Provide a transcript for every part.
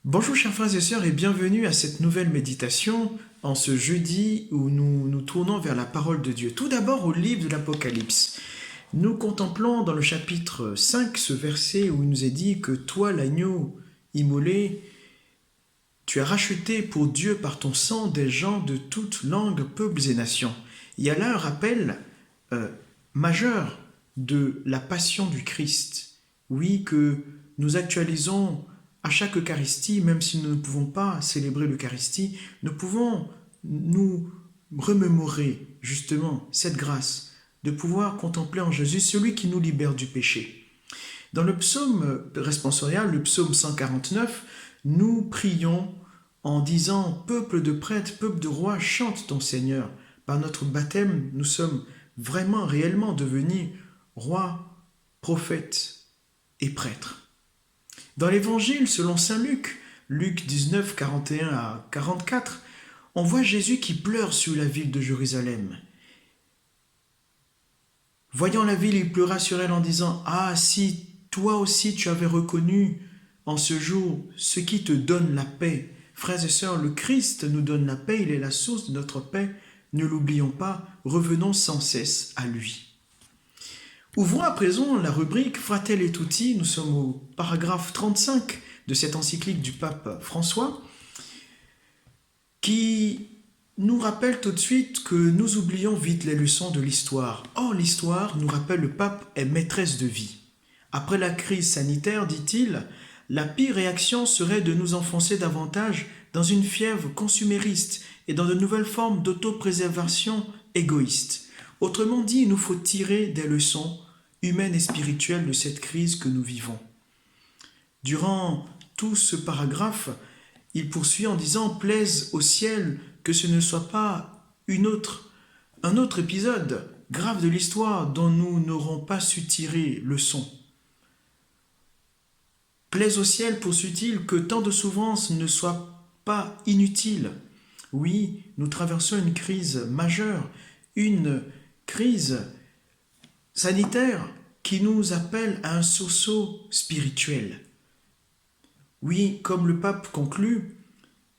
Bonjour chers frères et sœurs et bienvenue à cette nouvelle méditation en ce jeudi où nous nous tournons vers la parole de Dieu. Tout d'abord au livre de l'Apocalypse. Nous contemplons dans le chapitre 5 ce verset où il nous est dit que toi l'agneau immolé, tu as racheté pour Dieu par ton sang des gens de toutes langues, peuples et nations. Il y a là un rappel majeur de la passion du Christ. Oui, que nous actualisons à chaque Eucharistie, même si nous ne pouvons pas célébrer l'Eucharistie, nous pouvons nous remémorer justement cette grâce de pouvoir contempler en Jésus celui qui nous libère du péché. Dans le psaume responsorial, le psaume 149, nous prions en disant « Peuple de prêtres, peuple de rois, chante ton Seigneur ». Par notre baptême, nous sommes vraiment, réellement devenus rois, prophètes et prêtres. Dans l'Évangile, selon saint Luc, Luc 19, 41 à 44, on voit Jésus qui pleure sur la ville de Jérusalem. Voyant la ville, il pleura sur elle en disant « Ah, si toi aussi tu avais reconnu en ce jour ce qui te donne la paix. » Frères et sœurs, le Christ nous donne la paix, il est la source de notre paix. Ne l'oublions pas, revenons sans cesse à lui. Ouvrons à présent la rubrique Fratelli Tutti. Nous sommes au paragraphe 35 de cette encyclique du pape François qui nous rappelle tout de suite que nous oublions vite les leçons de l'histoire. Or, l'histoire, nous rappelle, le pape est maîtresse de vie. Après la crise sanitaire, dit-il, la pire réaction serait de nous enfoncer davantage dans une fièvre consumériste et dans de nouvelles formes d'autopréservation égoïste. Autrement dit, il nous faut tirer des leçons humaines et spirituelles de cette crise que nous vivons. Durant tout ce paragraphe, il poursuit en disant « Plaise au ciel que ce ne soit pas un autre épisode grave de l'histoire dont nous n'aurons pas su tirer leçon. Plaise au ciel, poursuit-il, que tant de souffrances ne soient pas inutiles. Oui, nous traversons une crise majeure, une crise sanitaire qui nous appelle à un sursaut spirituel. Oui, comme le pape conclut,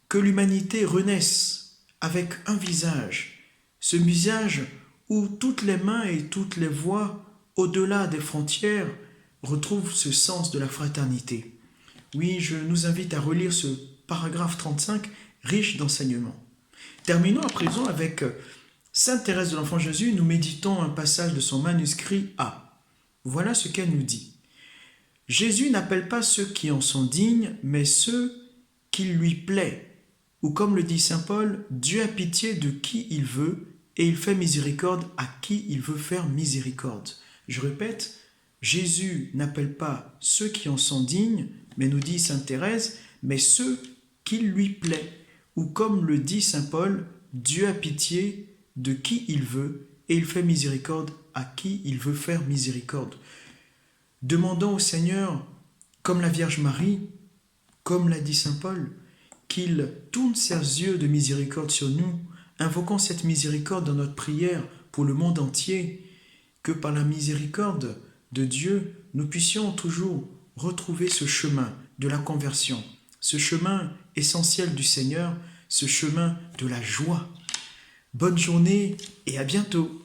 que l'humanité renaisse avec un visage, ce visage où toutes les mains et toutes les voix, au-delà des frontières, retrouvent ce sens de la fraternité. Oui, je nous invite à relire ce paragraphe 35, riche d'enseignements. Terminons à présent avec Sainte Thérèse de l'Enfant Jésus. Nous méditons un passage de son manuscrit A. Voilà ce qu'elle nous dit. Jésus n'appelle pas ceux qui en sont dignes, mais ceux qui lui plaît. Ou comme le dit saint Paul, Dieu a pitié de qui il veut et il fait miséricorde à qui il veut faire miséricorde. Je répète, Jésus n'appelle pas ceux qui en sont dignes, mais nous dit sainte Thérèse, mais ceux qui lui plaît. Ou comme le dit saint Paul, Dieu a pitié de qui il veut et il fait miséricorde à qui il veut faire miséricorde. Demandons au Seigneur, comme la Vierge Marie, comme l'a dit saint Paul, qu'il tourne ses yeux de miséricorde sur nous, invoquons cette miséricorde dans notre prière pour le monde entier, que par la miséricorde de Dieu, nous puissions toujours retrouver ce chemin de la conversion, ce chemin essentiel du Seigneur, ce chemin de la joie. Bonne journée et à bientôt.